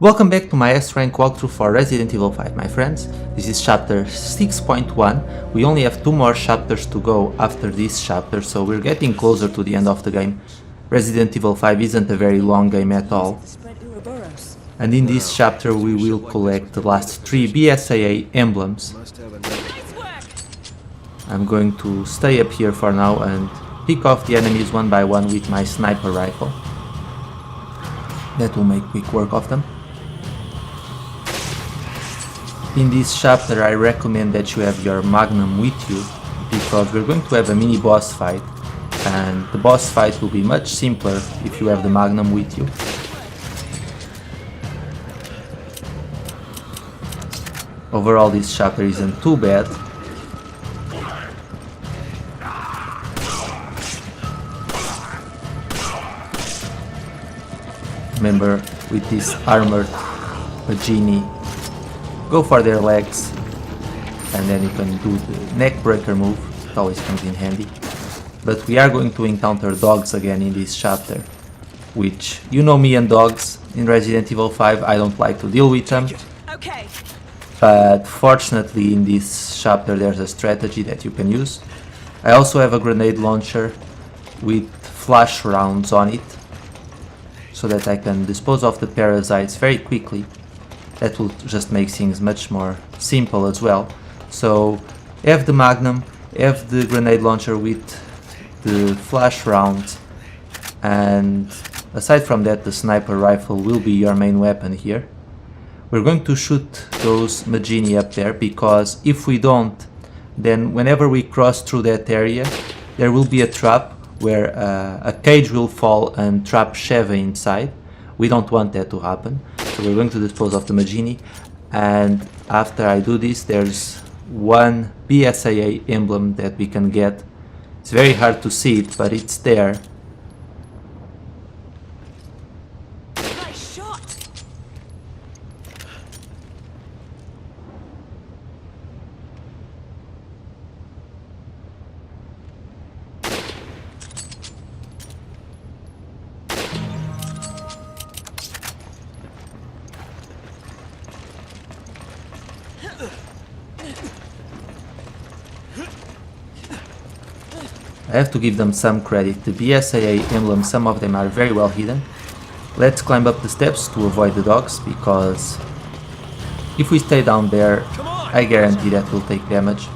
Welcome back to my S-Rank walkthrough for Resident Evil 5, my friends. This is chapter 6.1. We only have 2 more chapters to go after this chapter, so we're getting closer to the end of the game. Resident Evil 5 isn't a very long game at all. And in this chapter we will collect the last 3 BSAA emblems. I'm going to stay up here for now and pick off the enemies one by one with my sniper rifle. That will make quick work of them. In this chapter I recommend that you have your Magnum with you, because we're going to have a mini boss fight, and the boss fight will be much simpler if you have the Magnum with you. Overall this chapter isn't too bad. Remember, with this armored Majini, go for their legs, and then you can do the neck breaker move. It always comes in handy. But we are going to encounter dogs again in this chapter, which, you know me and dogs in Resident Evil 5, I don't like to deal with them. Okay. But fortunately in this chapter there's a strategy that you can use. I also have a grenade launcher with flash rounds on it, so that I can dispose of the parasites very quickly. That will just make things much more simple as well. So have the Magnum, have the grenade launcher with the flash rounds, and aside from that the sniper rifle will be your main weapon here. We're going to shoot those Majini up there, because if we don't, then whenever we cross through that area there will be a trap where a cage will fall and trap Sheva inside. We don't want that to happen. So we're going to dispose of the Majini, and after I do this there's one BSAA emblem that we can get. It's very hard to see it, but it's there. Nice shot. I have to give them some credit. The BSAA emblems, some of them are very well hidden. Let's climb up the steps to avoid the dogs, because if we stay down there, I guarantee that we'll take damage.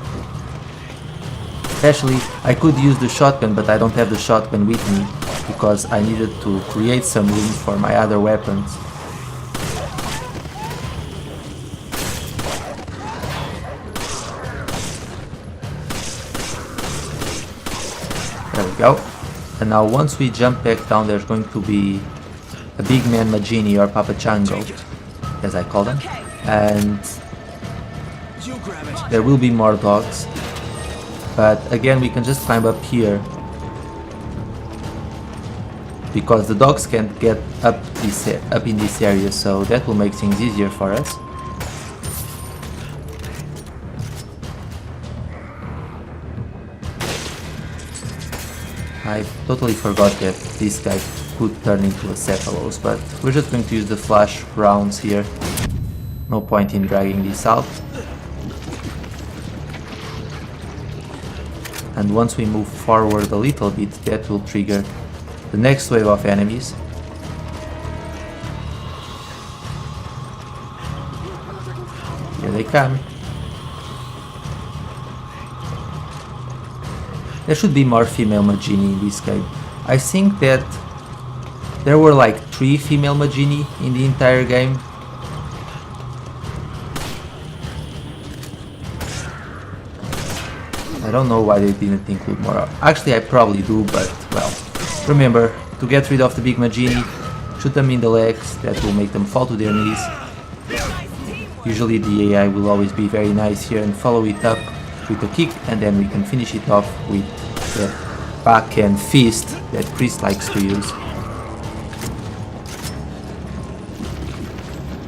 Especially, I could use the shotgun, but I don't have the shotgun with me, because I needed to create some room for my other weapons. There we go. And now once we jump back down, there's going to be a big man Majini, or Papa Chango, as I call them. And there will be more dogs. But again, we can just climb up here, because the dogs can't get up in this area, so that will make things easier for us. I totally forgot that this guy could turn into a Cephalos, but we're just going to use the flash rounds here. No point in dragging this out. And once we move forward a little bit, that will trigger the next wave of enemies. Here they come. There should be more female Majini in this game. I think that there were like 3 female Majini in the entire game. I don't know why they didn't include more. Actually, I probably do, but well. Remember, to get rid of the big Majini, shoot them in the legs. That will make them fall to their knees. Usually the AI will always be very nice here and follow it up with a kick, and then we can finish it off with the backhand fist that Chris likes to use.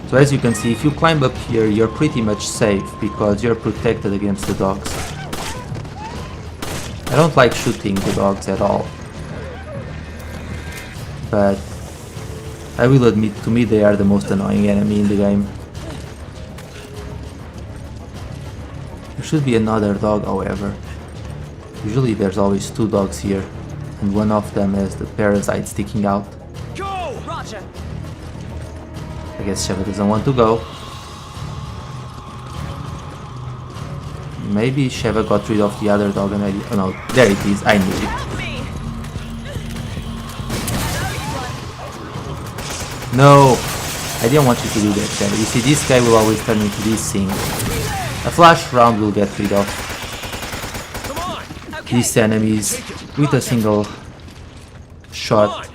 So as you can see, if you climb up here, you're pretty much safe, because you're protected against the dogs. I don't like shooting the dogs at all, but I will admit, to me they are the most annoying enemy in the game. There should be another dog, however. Usually there's always two dogs here, and one of them has the parasite sticking out. Go! Roger. I guess Sheva doesn't want to go. Maybe Sheva got rid of the other dog and oh no, there it is, I knew it. Help me! No! I didn't want you to do that, Sheva. You see, this guy will always turn into this thing. A flash round will get rid of these enemies with a single shot.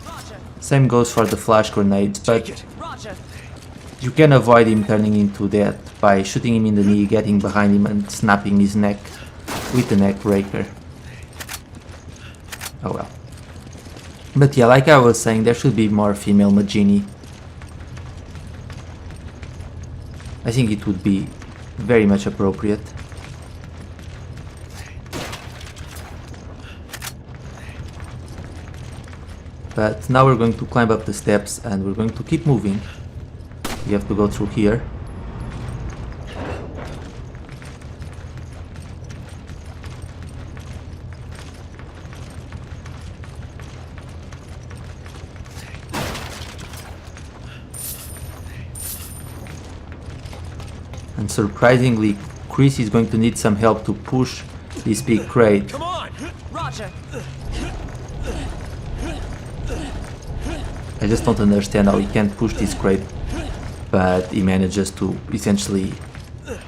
Same goes for the flash grenades, but Roger. you can avoid him turning into that by shooting him in the knee, getting behind him and snapping his neck with the neck breaker. Oh well. But yeah, like I was saying, there should be more female Majini. I think it would be very much appropriate. But now we're going to climb up the steps and we're going to keep moving. We have to go through here. And surprisingly, Chris is going to need some help to push this big crate. Come on! Roger. I just don't understand how he can't push this crate, but he manages to essentially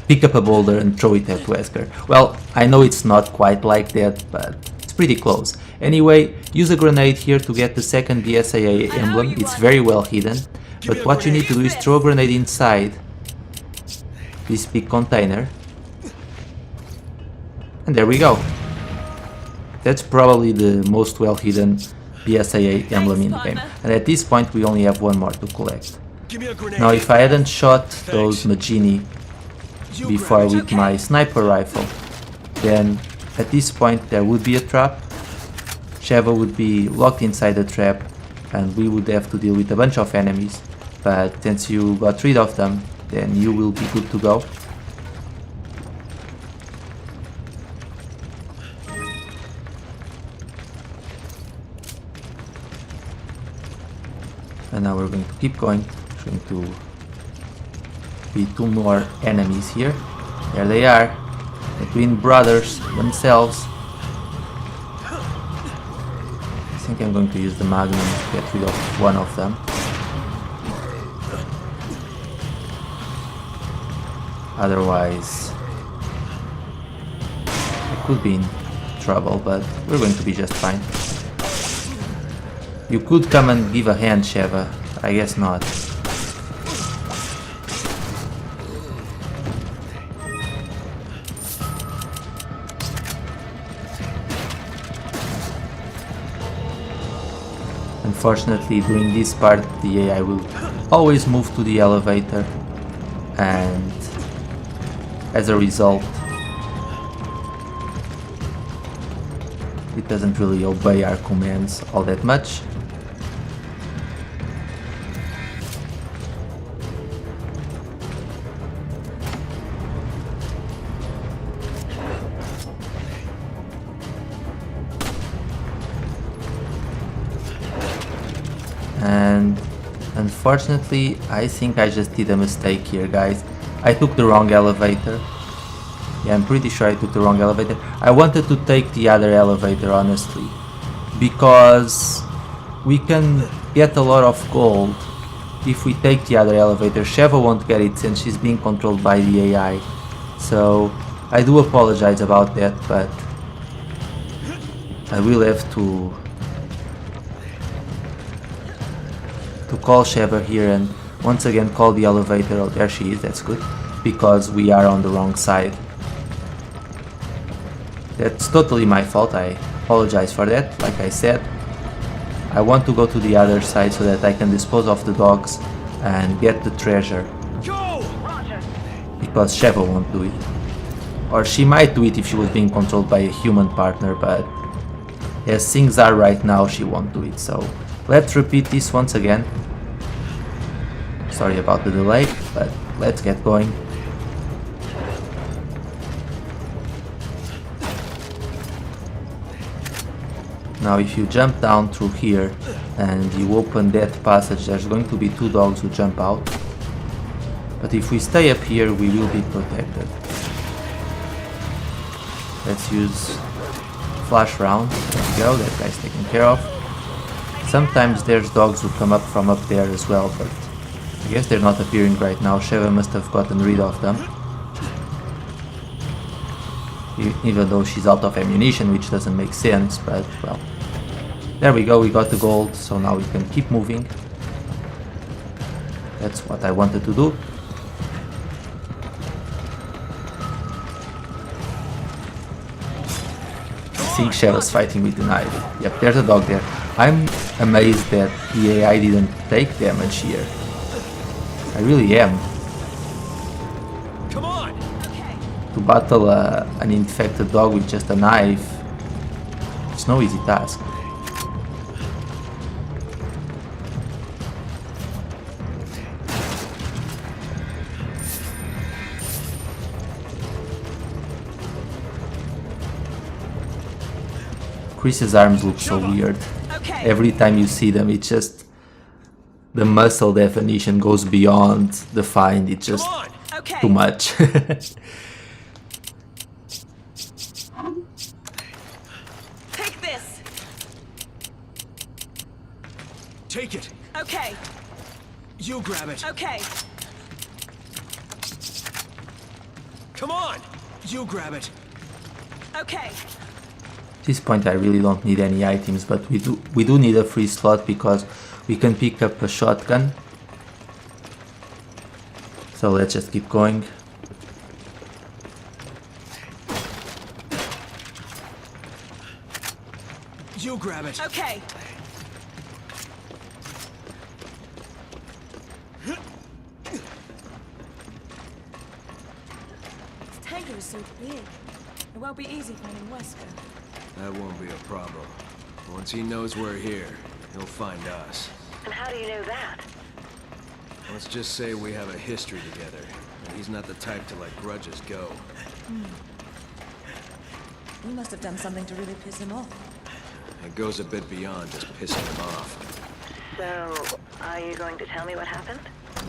pick up a boulder and throw it at Wesker. Well, I know it's not quite like that, but it's pretty close. Anyway, use a grenade here to get the second BSAA emblem. It's very well hidden, but what you need to do is throw a grenade inside this big container. And there we go. That's probably the most well hidden BSAA emblem in the game. And at this point we only have one more to collect. Give me a grenade. Now if I hadn't shot those Majini before with my sniper rifle, then at this point there would be a trap. Sheva would be locked inside the trap and we would have to deal with a bunch of enemies. But since you got rid of them, then you will be good to go. And now we're going to keep going. There's going to be two more enemies here. There they are. The twin brothers themselves. I think I'm going to use the Magnum to get rid of one of them. Otherwise, I could be in trouble, but we're going to be just fine. You could come and give a hand, Sheva. I guess not. Unfortunately, during this part, the AI will always move to the elevator, and as a result, it doesn't really obey our commands all that much. And unfortunately, I think I just did a mistake here, guys. I took the wrong elevator. Yeah, I'm pretty sure I took the wrong elevator. I wanted to take the other elevator, honestly, because we can get a lot of gold if we take the other elevator. Sheva won't get it since she's being controlled by the AI. So I do apologize about that, but I will have to call Sheva here and once again call the elevator. Oh, there she is, that's good, because we are on the wrong side. That's totally my fault, I apologize for that. Like I said, I want to go to the other side so that I can dispose of the dogs and get the treasure. Go! Because Sheva won't do it. Or she might do it if she was being controlled by a human partner, but as things are right now, she won't do it. So let's repeat this once again. Sorry about the delay, but let's get going. Now if you jump down through here and you open that passage, there's going to be two dogs who jump out. But if we stay up here, we will be protected. Let's use flash round. There we go, that guy's taken care of. Sometimes there's dogs who come up from up there as well, but I guess they're not appearing right now. Sheva must have gotten rid of them. Even though she's out of ammunition, which doesn't make sense, but well. There we go, we got the gold, so now we can keep moving. That's what I wanted to do. I think Sheva's fighting with the knife. Yep, there's a dog there. I'm amazed that the AI didn't take damage here. I really am. Come on. To battle an infected dog with just a knife, it's no easy task. Chris's arms look so weird. Okay. Every time you see them, it's just the muscle definition goes beyond defined. It's just Okay. too much. Take this. Take it. Okay. You grab it. Okay. Come on. You grab it. Okay. At this point I really don't need any items, but we do need a free slot because we can pick up a shotgun. So let's just keep going. You grab it. Okay. This tanker is so big. It won't be easy finding Wesker. That won't be a problem. Once he knows we're here, he'll find us. And how do you know that? Let's just say we have a history together, and he's not the type to let grudges go. We must have done something to really piss him off. It goes a bit beyond just pissing him off. So, are you going to tell me what happened?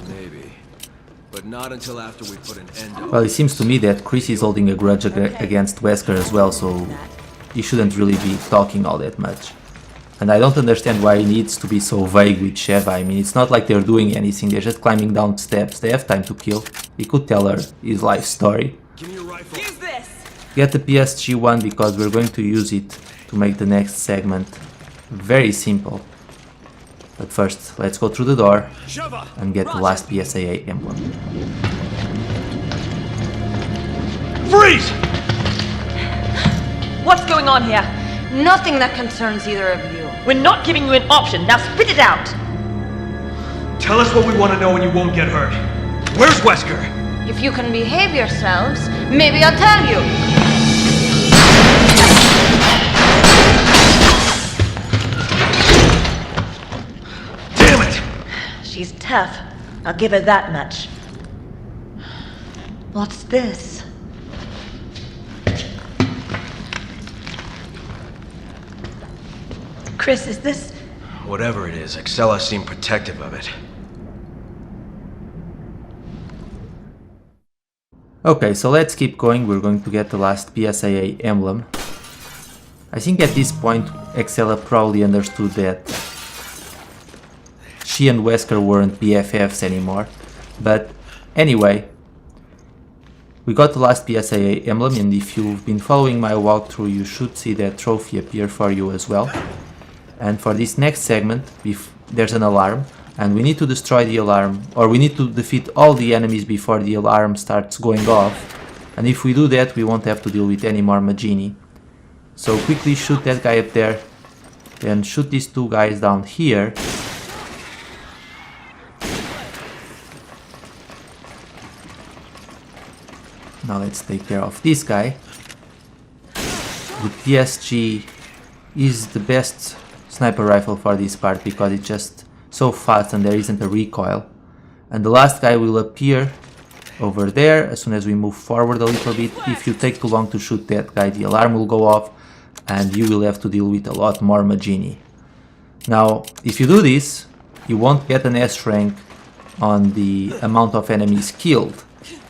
Maybe. But not until after we put an end to Well, it seems to me that Chris is holding a grudge against Wesker as well, so he shouldn't really be talking all that much. And I don't understand why he needs to be so vague with Sheva. I mean, it's not like they're doing anything, they're just climbing down steps. They have time to kill. He could tell her his life story. Give me your rifle. Use this. Get the PSG one because we're going to use it to make the next segment very simple. But first, let's go through the door Sheva! and get the last BSAA emblem. Freeze! What's going on here? Nothing that concerns either of you. We're not giving you an option. Now spit it out. Tell us what we want to know and you won't get hurt. Where's Wesker? If you can behave yourselves, maybe I'll tell you. Damn it! She's tough. I'll give her that much. What's this? Chris, is this... Whatever it is, Excella seemed protective of it. Okay, so let's keep going. We're going to get the last BSAA emblem. I think at this point Excella probably understood that she and Wesker weren't BFFs anymore. But anyway, we got the last BSAA emblem, and if you've been following my walkthrough, you should see that trophy appear for you as well. And for this next segment, there's an alarm, and we need to destroy the alarm, or we need to defeat all the enemies before the alarm starts going off. And if we do that, we won't have to deal with any more Majini. So quickly shoot that guy up there, then shoot these two guys down here. Now let's take care of this guy. The PSG is the best sniper rifle for this part because it's just so fast and there isn't a recoil. And the last guy will appear over there as soon as we move forward a little bit. If you take too long to shoot that guy, the alarm will go off and you will have to deal with a lot more Majini. Now, if you do this, you won't get an S rank on the amount of enemies killed,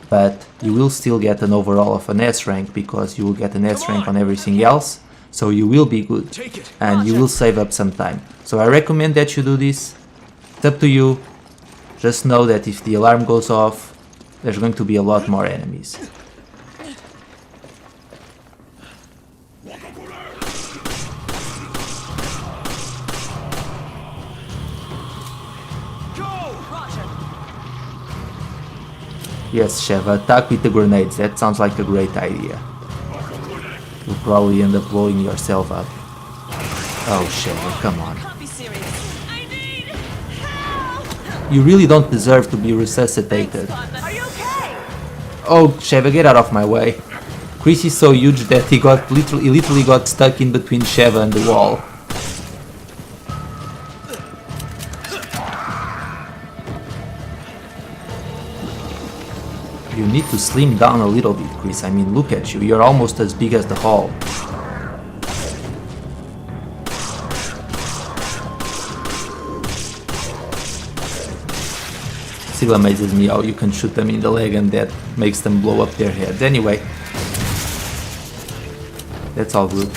but you will still get an overall of an S rank because you will get an S rank on everything else, so you will be good and you will save up some time. So I recommend that you do this. It's up to you. Just know that if the alarm goes off, there's going to be a lot more enemies. Yes, Sheva, attack with the grenades. That sounds like a great idea. You'll probably end up blowing yourself up. Oh, Sheva, come on. Can't be serious. I need help! You really don't deserve to be resuscitated. Are you okay? Oh, Sheva, get out of my way. Chris is so huge that he literally got stuck in between Sheva and the wall. You need to slim down a little bit, Chris. I mean, look at you. You're almost as big as the hall. Still amazes me how you can shoot them in the leg and that makes them blow up their heads. Anyway, that's all good.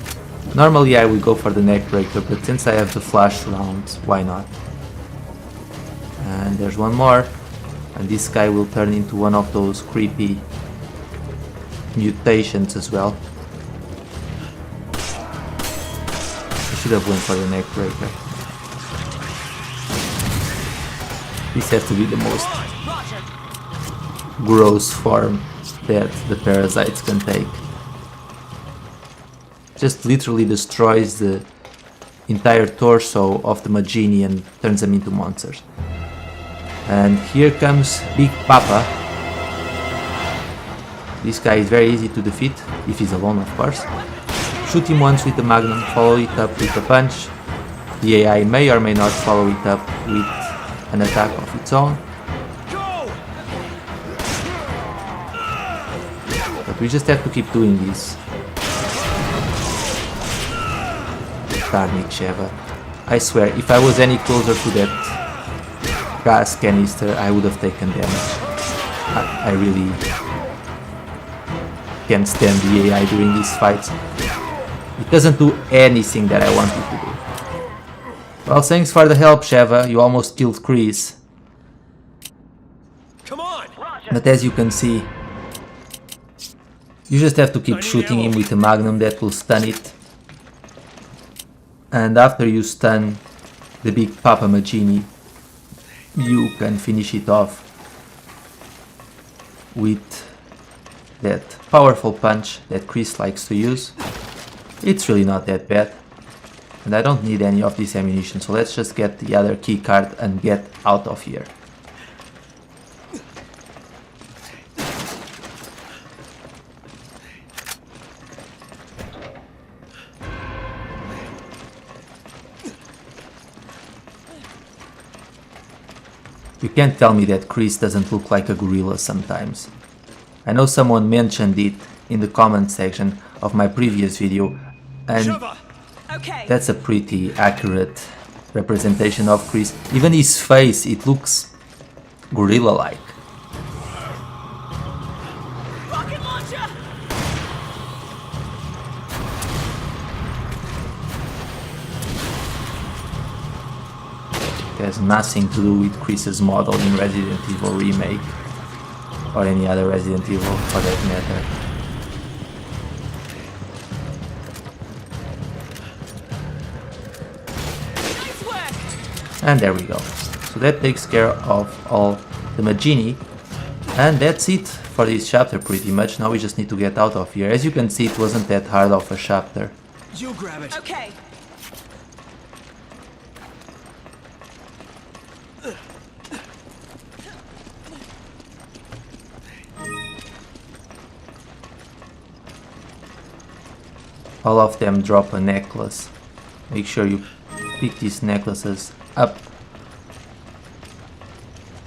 Normally I would go for the neck breaker, but since I have the flash rounds, why not? And there's one more. And this guy will turn into one of those creepy mutations as well. I should have went for the neck breaker. This has to be the most gross form that the parasites can take. Just literally destroys the entire torso of the Majini and turns them into monsters. And here comes Big Papa. This guy is very easy to defeat, if he's alone of course. Shoot him once with the Magnum, follow it up with a punch. The AI may or may not follow it up with an attack of its own. But we just have to keep doing this. Darn it, Sheva. I swear, if I was any closer to that gas canister, I would have taken damage. I really can't stand the AI during these fights. It doesn't do anything that I want it to do. Well, thanks for the help, Sheva. You almost killed Chris. Come on! But as you can see, you just have to keep shooting him with a Magnum that will stun it. And after you stun the Big Papa Majini, you can finish it off with that powerful punch that Chris likes to use. It's really not that bad. And I don't need any of this ammunition, so let's just get the other key card and get out of here. You can't tell me that Chris doesn't look like a gorilla sometimes. I know someone mentioned it in the comment section of my previous video, and Okay. that's a pretty accurate representation of Chris. Even his face, it looks gorilla-like. Rocket launcher! It has nothing to do with Chris's model in Resident Evil Remake, or any other Resident Evil for that matter. Nice work! And there we go. So that takes care of all the Majini. And that's it for this chapter pretty much. Now we just need to get out of here. As you can see, it wasn't that hard of a chapter. You grab it. Okay. All of them drop a necklace. Make sure you pick these necklaces up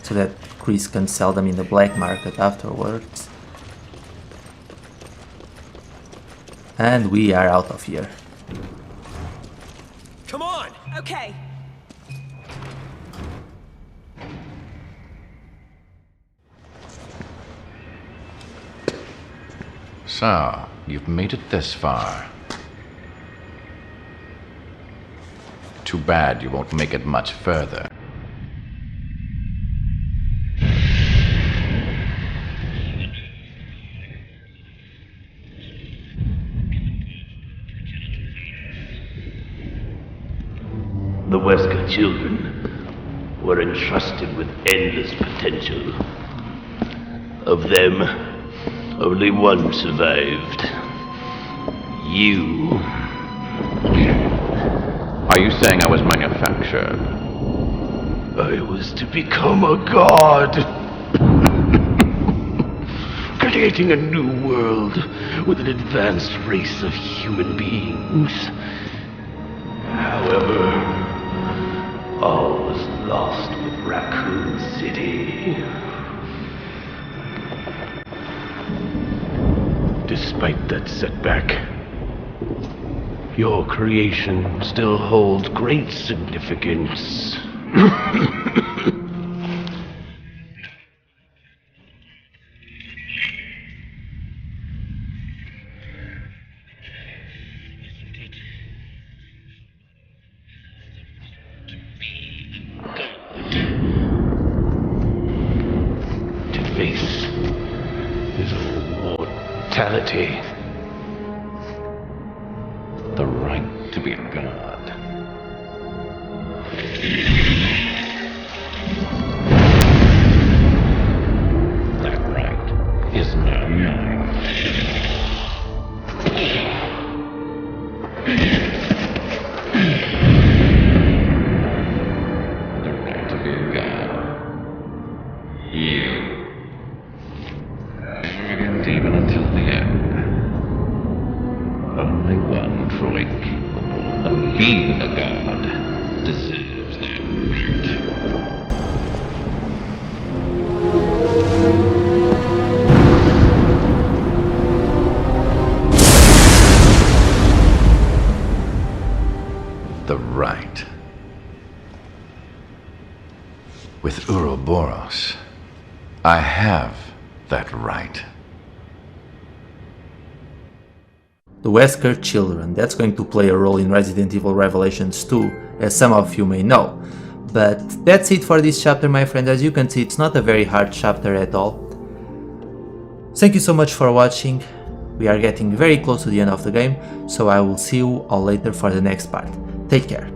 so that Chris can sell them in the black market afterwards. And we are out of here. Come on! Okay. So, you've made it this far. Too bad you won't make it much further. The Wesker children were entrusted with endless potential. Of them, only one survived. You. Are you saying I was manufactured? I was to become a god. Creating a new world with an advanced race of human beings. However, all was lost with Raccoon City. Despite that setback, your creation still holds great significance. To face his own mortality. The right to be a god. That right is now mine. The right to be a god. You. Arrogant even until the end. Only one truly capable of being a god deserves that right. The right. With Ouroboros, I have that right. The Wesker children, that's going to play a role in Resident Evil Revelations 2, as some of you may know. But that's it for this chapter, my friend. As you can see, it's not a very hard chapter at all. Thank you so much for watching. We are getting very close to the end of the game, so I will see you all later for the next part. Take care.